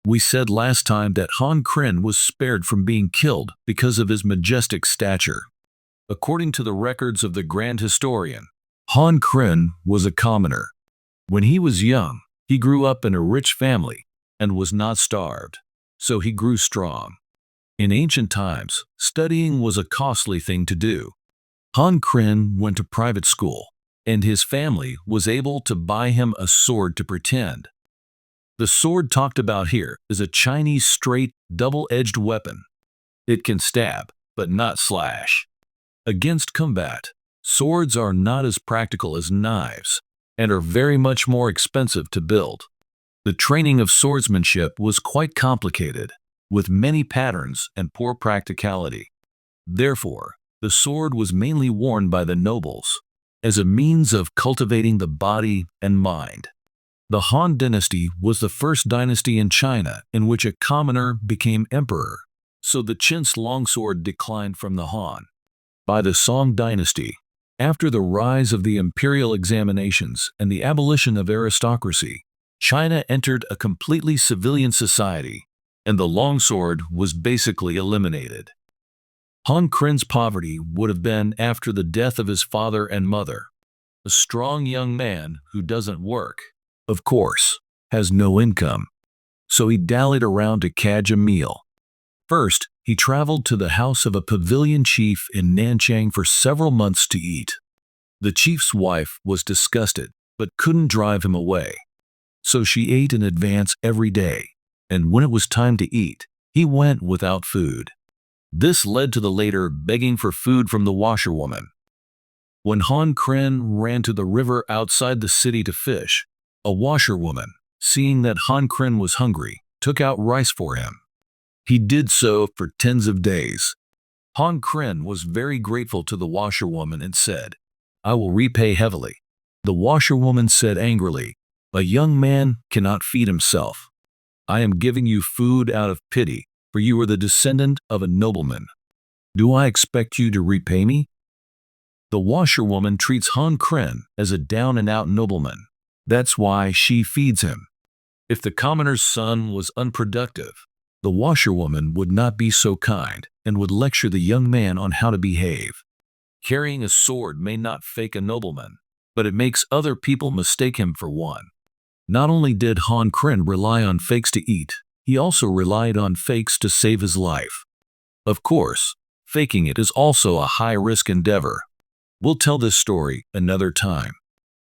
We said last time that Han Xin was spared from being killed because of his majestic stature. According to the records of the grand historian, Han Xin was a commoner. When he was young, he grew up in a rich family and was not starved, so he grew strong. In ancient times, studying was a costly thing to do. Han Xin went to private school, and his family was able to buy him a sword to pretend. The sword talked about here is a Chinese straight, double-edged weapon. It can stab, but not slash. Against combat, swords are not as practical as knives, and are very much more expensive to build. The training of swordsmanship was quite complicated, with many patterns and poor practicality. Therefore, the sword was mainly worn by the nobles, as a means of cultivating the body and mind. The Han Dynasty was the first dynasty in China in which a commoner became emperor, so the Qin's longsword declined from the Han. By the Song Dynasty, after the rise of the imperial examinations and the abolition of aristocracy, China entered a completely civilian society, and the longsword was basically eliminated. Han Xin's poverty would have been after the death of his father and mother. A strong young man who doesn't work, of course, has no income, so he dallied around to catch a meal. First, he traveled to the house of a pavilion chief in Nanchang for several months to eat. The chief's wife was disgusted, but couldn't drive him away. So she ate in advance every day, and when it was time to eat, he went without food. This led to the later begging for food from the washerwoman. When Han Xin ran to the river outside the city to fish, a washerwoman, seeing that Han Xin was hungry, took out rice for him. He did so for tens of days. Han Xin was very grateful to the washerwoman and said, "I will repay heavily." The washerwoman said angrily, "A young man cannot feed himself. I am giving you food out of pity, for you are the descendant of a nobleman. Do I expect you to repay me?" The washerwoman treats Han Xin as a down-and-out nobleman. That's why she feeds him. If the commoner's son was unproductive, the washerwoman would not be so kind and would lecture the young man on how to behave. Carrying a sword may not fake a nobleman, but it makes other people mistake him for one. Not only did Han Xin rely on fakes to eat, he also relied on fakes to save his life. Of course, faking it is also a high-risk endeavor. We'll tell this story another time.